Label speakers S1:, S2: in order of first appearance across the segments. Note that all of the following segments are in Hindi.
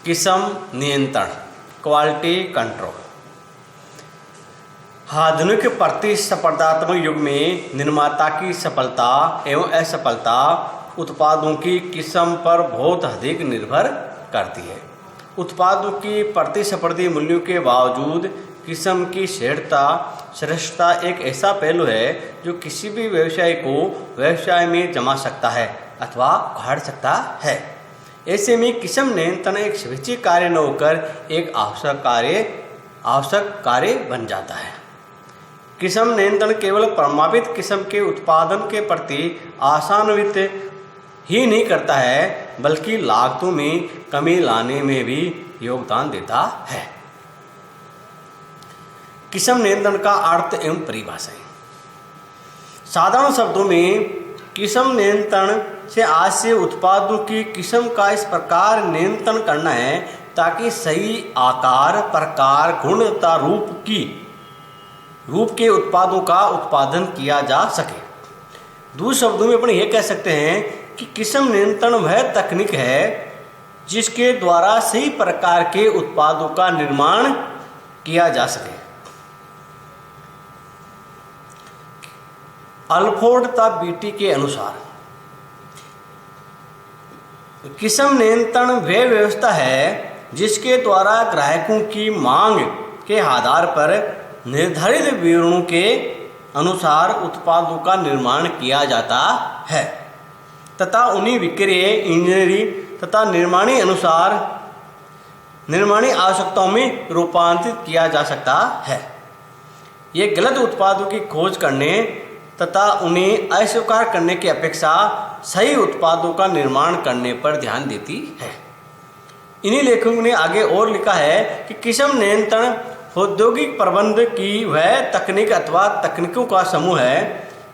S1: किस्म नियंत्रण, क्वालिटी कंट्रोल। आधुनिक प्रतिस्पर्धात्मक युग में निर्माता की सफलता एवं असफलता उत्पादों की किस्म पर बहुत अधिक निर्भर करती है। उत्पादों की प्रतिस्पर्धी मूल्यों के बावजूद किस्म की श्रेष्ठता एक ऐसा पहलू है जो किसी भी व्यवसाय को व्यवसाय में जमा सकता है अथवा उखाड़ सकता है। ऐसे में किस्म नियंत्रण एक स्वैच्छिक कार्य न होकर एक आवश्यक कार्य बन जाता है। किस्म नियंत्रण केवल प्रभावित किस्म के उत्पादन के प्रति आशान्वित ही नहीं करता है बल्कि लागतों में कमी लाने में भी योगदान देता है। किस्म नियंत्रण का अर्थ एवं परिभाषाएं। साधारण शब्दों में किस्म नियंत्रण से आज से उत्पादों की किस्म का इस प्रकार नियंत्रण करना है ताकि सही आकार, प्रकार, गुण तथा रूप के उत्पादों का उत्पादन किया जा सके। दूसरे शब्दों में अपन ये कह सकते हैं कि किस्म नियंत्रण वह तकनीक है जिसके द्वारा सही प्रकार के उत्पादों का निर्माण किया जा सके। अल्फोर्ड तथा बीटी के अनुसार किस्म नियंत्रण वह व्यवस्था है जिसके द्वारा ग्राहकों की मांग के आधार पर निर्धारित विवरणों के अनुसार उत्पादों का निर्माण किया जाता है तथा उन्हें विक्रय, इंजीनियरिंग तथा निर्माणी आवश्यकताओं में रूपांतरित किया जा सकता है। ये गलत उत्पादों की खोज करने तथा उन्हें अस्वीकार करने की अपेक्षा सही उत्पादों का निर्माण करने पर ध्यान देती है। इन्हीं लेखकों ने आगे और लिखा है कि किस्म नियंत्रण औद्योगिक प्रबंध की वह तकनीक अथवा तकनीकों का समूह है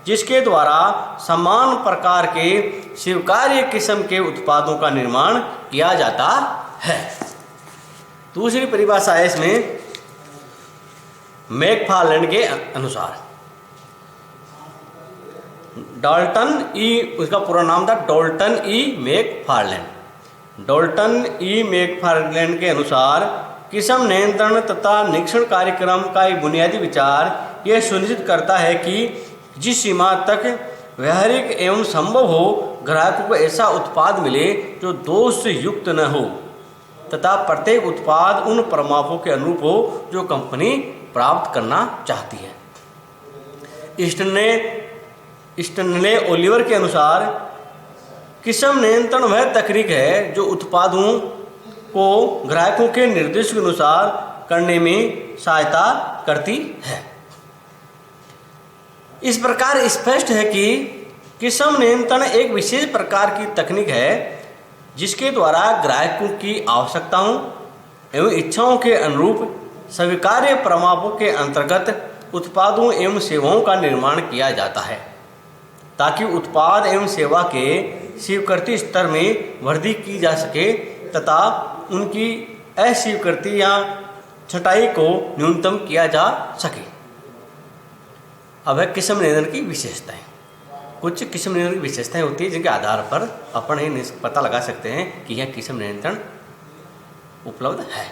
S1: जिसके द्वारा समान प्रकार के स्वीकार्य किस्म के उत्पादों का निर्माण किया जाता है। दूसरी परिभाषा है इसमें मैकफार्लैंड के अनुसार। उसका पूरा नाम था डॉल्टन ई मैकफार्लैंड। डॉल्टन ई मैकफार्लैंड के अनुसार किस्म नियंत्रण तथा निरीक्षण कार्यक्रम का एक बुनियादी विचार यह सुनिश्चित करता है कि जिस सीमा तक व्यावहारिक एवं संभव हो ग्राहकों को ऐसा उत्पाद मिले जो दोष से युक्त न हो तथा प्रत्येक उत्पाद उन प्रमापों के अनुरूप हो जो कंपनी प्राप्त करना चाहती है। स्टैनले ओलिवर के अनुसार किस्म नियंत्रण वह तकनीक है जो उत्पादों को ग्राहकों के निर्देश के अनुसार करने में सहायता करती है। इस प्रकार स्पष्ट है कि किस्म नियंत्रण एक विशेष प्रकार की तकनीक है जिसके द्वारा ग्राहकों की आवश्यकताओं एवं इच्छाओं के अनुरूप स्वीकार्य प्रमापों के अंतर्गत उत्पादों एवं सेवाओं का निर्माण किया जाता है ताकि उत्पाद एवं सेवा के स्वीकृति स्तर में वृद्धि की जा सके तथा उनकी अस्वीकृति या छटाई को न्यूनतम किया जा सके। अब है किस्म नियंत्रण की विशेषताएं। कुछ किस्म नियंत्रण की विशेषताएं होती है जिनके आधार पर अपन ये पता लगा सकते हैं कि यह किस्म नियंत्रण उपलब्ध है।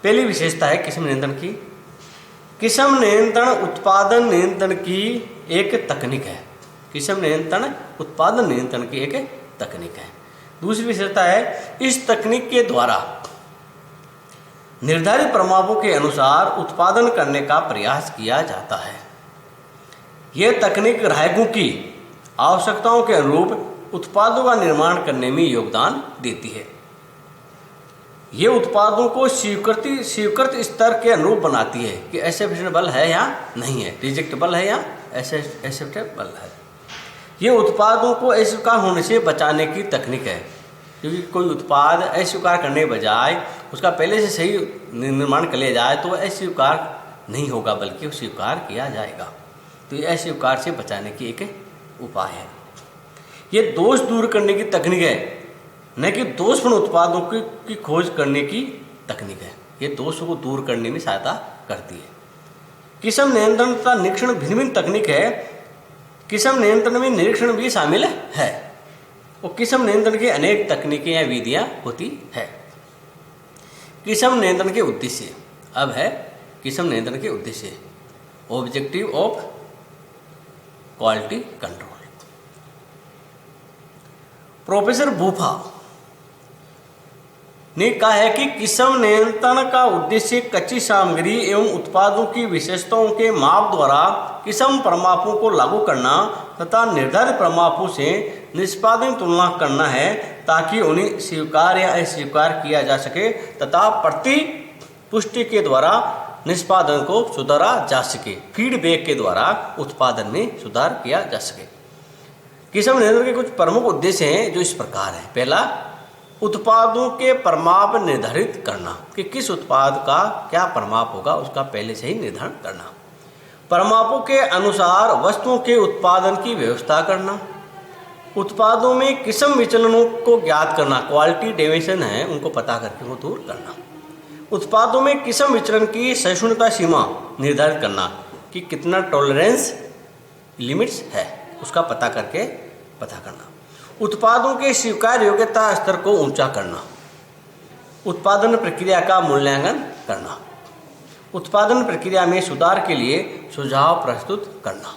S1: पहली विशेषता है किस्म नियंत्रण की। किस्म नियंत्रण उत्पादन नियंत्रण की एक तकनीक है। किस्म नियंत्रण उत्पादन नियंत्रण की एक तकनीक है। दूसरी विशेषता है इस तकनीक के द्वारा निर्धारित प्रमापों के अनुसार उत्पादन करने का प्रयास किया जाता है। यह तकनीक ग्राहकों की आवश्यकताओं के अनुरूप उत्पादों का निर्माण करने में योगदान देती है। ये उत्पादों को स्वीकृत स्तर के अनुरूप बनाती है कि एक्सेप्टेबल है या नहीं है, रिजेक्टेबल है या एक्सेप्टेबल है। ये उत्पादों को अस्वीकार होने से बचाने की तकनीक है क्योंकि कोई उत्पाद अस्वीकार करने बजाय उसका पहले से सही निर्माण कर लिया जाए तो वह अस्वीकार नहीं होगा बल्कि स्वीकार किया जाएगा। तो ये अस्वीकार से बचाने की एक उपाय है। ये दोष दूर करने की तकनीक है, न कि दोषपूर्ण उत्पादों की खोज करने की तकनीक है। ये दोषों को दूर करने में सहायता करती है। किस्म नियंत्रण तथा निरीक्षण भिन्न भिन्न तकनीक है। किस्म नियंत्रण में निरीक्षण भी शामिल है और किस्म नियंत्रण की अनेक तकनीकें या विधियां होती है। किस्म नियंत्रण के उद्देश्य। अब है किस्म नियंत्रण के उद्देश्य, objective of quality control. Professor Buffa ने कहा है कि किस्म नियंत्रण का उद्देश्य कच्ची सामग्री एवं उत्पादों की विशेषताओं के माप द्वारा किस्म प्रमापों को लागू करना तथा निर्धारित प्रमापों से निष्पादन तुलना करना है, ताकि उन्हें स्वीकार या अस्वीकार किया जा सके तथा प्रति पुष्टि के द्वारा निष्पादन को सुधारा जा सके, फीडबैक के द्वारा उत्पादन में सुधार किया जा सके। किस्म नियंत्रण के कुछ प्रमुख उद्देश्य हैं जो इस प्रकार हैं। पहला, उत्पादों के प्रमाप निर्धारित करना, कि किस उत्पाद का क्या प्रमाप होगा उसका पहले से ही निर्धारण करना। प्रमापों के अनुसार वस्तुओं के उत्पादन की व्यवस्था करना। उत्पादों में किस्म विचलनों को ज्ञात करना, क्वालिटी डेविएशन है उनको पता करके वो दूर करना। उत्पादों में किस्म विचलन की सहिष्णुता सीमा निर्धारित करना, कि कितना टॉलरेंस लिमिट्स है उसका पता करना। उत्पादों के स्वीकार्य योग्यता स्तर को ऊंचा करना। उत्पादन प्रक्रिया का मूल्यांकन करना। उत्पादन प्रक्रिया में सुधार के लिए सुझाव प्रस्तुत करना।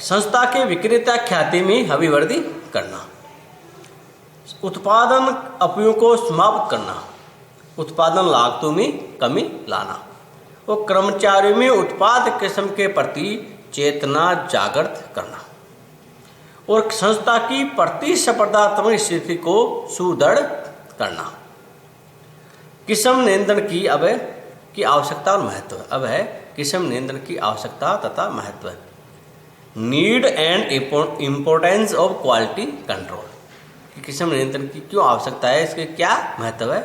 S1: संस्था के विक्रेता ख्याति में अभिवृद्धि करना। उत्पादन अपव्ययों को समाप्त करना। उत्पादन लागतों में कमी लाना और कर्मचारियों में उत्पाद किस्म के प्रति चेतना जागृत करना और संस्था की प्रतिस्पर्धात्मक स्थिति को सुदृढ़ करना। किस्म नियंत्रण की आवश्यकता और महत्व। अब है किस्म नियंत्रण की आवश्यकता तथा महत्व। Need and importance of quality control. किस्म नियंत्रण की क्यों आवश्यकता है, इसके क्या महत्व है।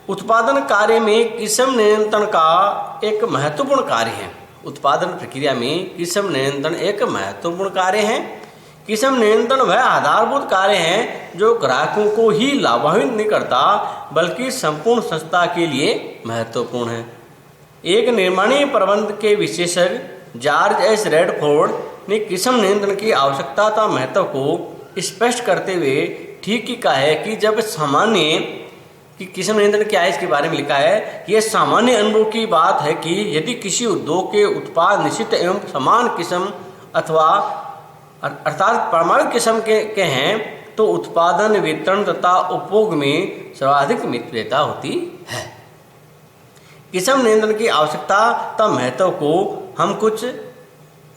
S1: उत्पादन कार्य में किस्म नियंत्रण का एक महत्वपूर्ण कार्य है। उत्पादन प्रक्रिया में किस्म नियंत्रण एक महत्वपूर्ण कार्य है। किस्म नियंत्रण वह आधारभूत कार्य है जो ग्राहकों को ही लाभान्वित नहीं करता बल्कि संपूर्ण संस्था के लिए महत्वपूर्ण है। एक निर्माणी प्रबंध के विशेषज्ञ जॉर्ज एस रेडफोर्ड ने किस्म नियंत्रण की आवश्यकता तथा महत्व को स्पष्ट करते हुए ठीक ही कहा है कि जब कि किस्म नियंत्रण क्या है इसके बारे में लिखा है। यह सामान्य अनुभव की बात है कि यदि किसी उद्योग के उत्पाद निश्चित एवं समान किस्म अथवा अर्थात प्रमाणित किस्म के हैं तो उत्पादन, वितरण तथा उपभोग में सर्वाधिक मित्रता होती है। किस्म नियंत्रण की आवश्यकता तथा महत्व को हम कुछ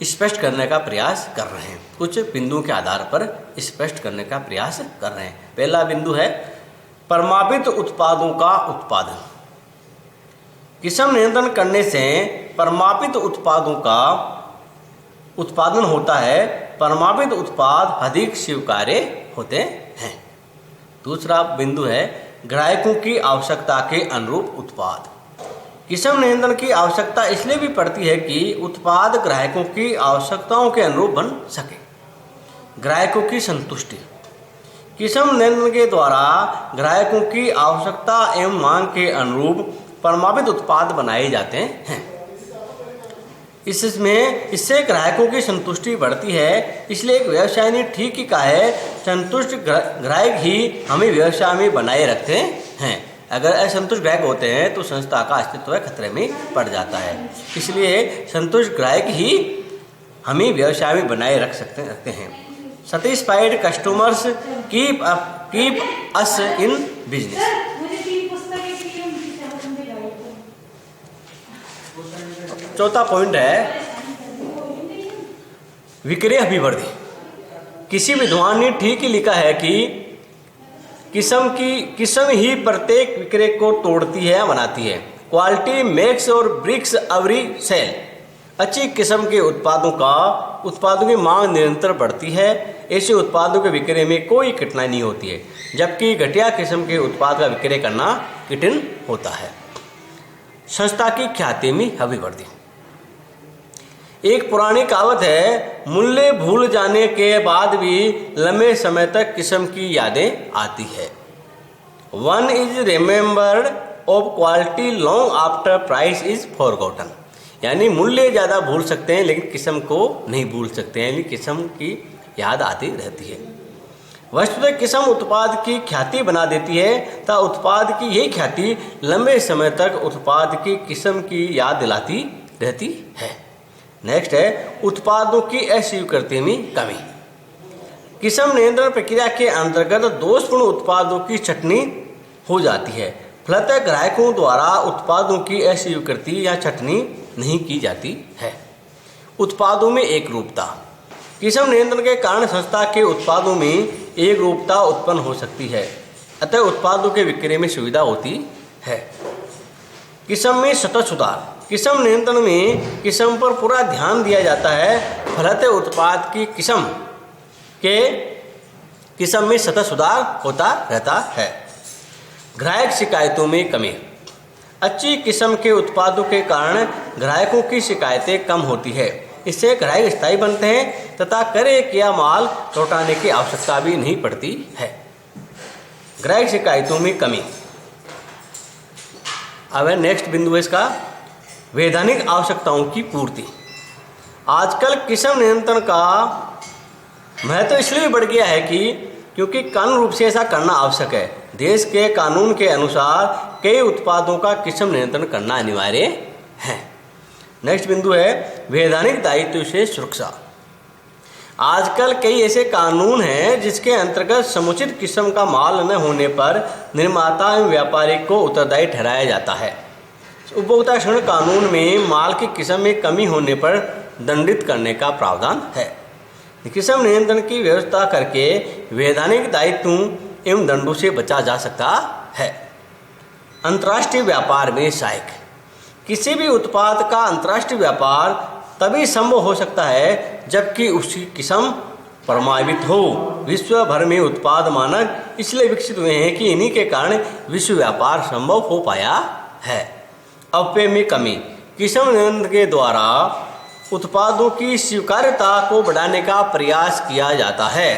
S1: स्पष्ट करने का प्रयास कर रहे हैं, कुछ बिंदुओं के आधार पर स्पष्ट करने का प्रयास कर रहे हैं। पहला बिंदु है प्रमापित उत्पादों का उत्पादन। किस्म नियंत्रण करने से प्रमापित उत्पादों का उत्पादन होता है। प्रमापित उत्पाद अधिक स्वीकार्य होते हैं। दूसरा बिंदु है ग्राहकों की आवश्यकता के अनुरूप उत्पाद। किस्म नियंत्रण की आवश्यकता इसलिए भी पड़ती है कि उत्पाद ग्राहकों की आवश्यकताओं के अनुरूप बन सके। ग्राहकों की संतुष्टि। किस्म नियंत्रण के द्वारा ग्राहकों की आवश्यकता एवं मांग के अनुरूप प्रमापित उत्पाद बनाए जाते हैं। इससे ग्राहकों की संतुष्टि बढ़ती है। इसलिए एक व्यवसाय ने ठीक ही कहा है, संतुष्ट ग्राहक ही हमें व्यवसाय में बनाए रखते हैं। अगर असंतुष्ट ग्राहक होते हैं तो संस्था का अस्तित्व खतरे में पड़ जाता है। इसलिए संतुष्ट ग्राहक ही हमें व्यवसाय में बनाए रखते हैं। Satisfied customers keep us in business. चौथा पॉइंट है विक्रय अभिवृद्धि। किसी विद्वान ने ठीक ही लिखा है कि किस्म ही प्रत्येक विक्रय को तोड़ती है, बनाती है। क्वालिटी मेक्स और ब्रिक्स एवरी सेल। अच्छी किस्म के उत्पादों की मांग निरंतर बढ़ती है। ऐसे उत्पादों के विक्रय में कोई कठिनाई नहीं होती है, जबकि घटिया किस्म के उत्पाद का विक्रय करना कठिन होता है। संस्था की ख्याति में अभिवृद्धि। एक पुरानी कहावत है, मूल्य भूल जाने के बाद भी लंबे समय तक किस्म की यादें आती है। One is remembered of quality long after price is forgotten. यानी मूल्य ज़्यादा भूल सकते हैं लेकिन किस्म को नहीं भूल सकते हैं, यानी किस्म की याद आती रहती है। वस्तुतः किस्म उत्पाद की ख्याति बना देती है तथा उत्पाद की यही ख्याति लंबे समय तक उत्पाद की किस्म की याद दिलाती रहती है। नेक्स्ट है उत्पादों की अस्वीकृति में कमी। किस्म नियंत्रण प्रक्रिया के अंतर्गत दोषपूर्ण उत्पादों की छंटनी हो जाती है, फलतः ग्राहकों द्वारा उत्पादों की अस्वीकृति या छंटनी नहीं की जाती है। उत्पादों में एक रूपता। किस्म नियंत्रण के कारण संस्था के उत्पादों में एक रूपता उत्पन्न हो सकती है, अतः उत्पादों के विक्रय में सुविधा होती है। किस्म में सतत सुधार। किस्म नियंत्रण में किस्म पर पूरा ध्यान दिया जाता है, फलतः उत्पाद की किस्म में सतत सुधार होता रहता है। ग्राहक शिकायतों में कमी। अच्छी किस्म के उत्पादों के कारण ग्राहकों की शिकायतें कम होती है, इससे ग्राहक स्थायी बनते हैं तथा क्रय किया माल लौटाने की आवश्यकता भी नहीं पड़ती है। ग्राहक शिकायतों में कमी। अब नेक्स्ट बिंदु है इसका वैधानिक आवश्यकताओं की पूर्ति। आजकल किस्म नियंत्रण का महत्व इसलिए बढ़ गया है क्योंकि कानून रूप से ऐसा करना आवश्यक है। देश के कानून के अनुसार कई उत्पादों का किस्म नियंत्रण करना अनिवार्य है। नेक्स्ट बिंदु है वैधानिक दायित्व से सुरक्षा। आजकल कई ऐसे कानून हैं जिसके अंतर्गत समुचित किस्म का माल न होने पर निर्माता एवं व्यापारी को उत्तरदायी ठहराया जाता है। उपभोक्ता संरक्षण कानून में माल की किस्म में कमी होने पर दंडित करने का प्रावधान है। किस्म नियंत्रण की व्यवस्था करके वैधानिक दायित्वों एवं दंडों से बचा जा सकता है। अंतर्राष्ट्रीय व्यापार में सहायक। किसी भी उत्पाद का अंतर्राष्ट्रीय व्यापार तभी संभव हो सकता है जबकि उसकी किस्म प्रमाणित हो। विश्व भर में उत्पाद मानक इसलिए विकसित हुए हैं कि इन्हीं के कारण विश्व व्यापार संभव हो पाया है। अपव्यय में कमी। किस्म नियंत्रण के द्वारा उत्पादों की स्वीकार्यता को बढ़ाने का प्रयास किया जाता है,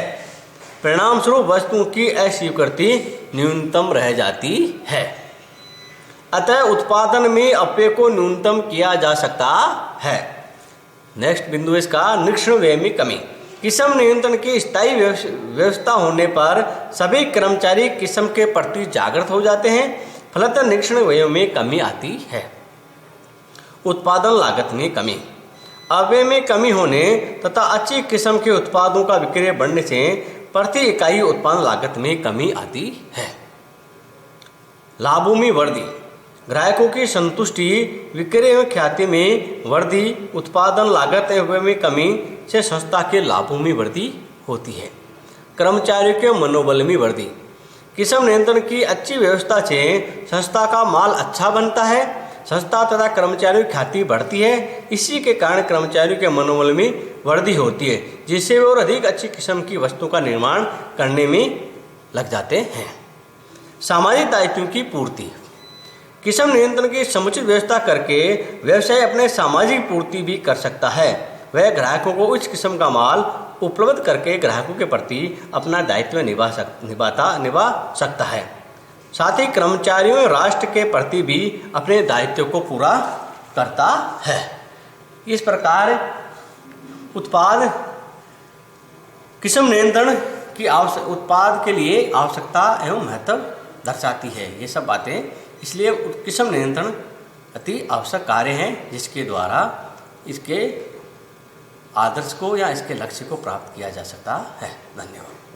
S1: परिणाम स्वरूप वस्तुओं की अस्वीकृति न्यूनतम रह जाती है। अतः उत्पादन में अपव्यय को न्यूनतम किया जा सकता है। नेक्स्ट बिंदु इसका निरीक्षण व्यय में कमी। किस्म नियंत्रण की स्थायी व्यवस्था होने पर सभी कर्मचारी किस्म के प्रति जागृत हो जाते हैं, फलतः निरीक्षण व्यय में कमी आती है। उत्पादन लागत में कमी। अपव्यय में कमी होने तथा अच्छी किस्म के उत्पादों का विक्रय बढ़ने से प्रति इकाई उत्पादन लागत में कमी आती है। लाभों में वृद्धि। ग्राहकों की संतुष्टि, विक्रय एवं ख्याति में वृद्धि, उत्पादन लागत एवं व्यय में कमी से संस्था के लाभों में वृद्धि होती है। कर्मचारियों के मनोबल में वृद्धि। किस्म नियंत्रण की अच्छी व्यवस्था से संस्था का माल अच्छा बनता है, संस्था तथा कर्मचारियों की ख्याति बढ़ती है। इसी के कारण कर्मचारियों के मनोबल में वृद्धि होती है, जिससे वे और अधिक अच्छी किस्म की वस्तुओं का निर्माण करने में लग जाते हैं। सामाजिक दायित्वों की पूर्ति। किस्म नियंत्रण की समुचित व्यवस्था करके व्यवसाय अपने सामाजिक पूर्ति भी कर सकता है। वह ग्राहकों को उच्च किस्म का माल उपलब्ध करके ग्राहकों के प्रति अपना दायित्व निभा सकता है। साथ ही कर्मचारियों और राष्ट्र के प्रति भी अपने दायित्व को पूरा करता है। इस प्रकार उत्पाद किस्म नियंत्रण की उत्पाद के लिए आवश्यकता एवं महत्व दर्शाती है। ये सब बातें इसलिए किस्म नियंत्रण अति आवश्यक कार्य हैं, जिसके द्वारा इसके आदर्श को या इसके लक्ष्य को प्राप्त किया जा सकता है। धन्यवाद।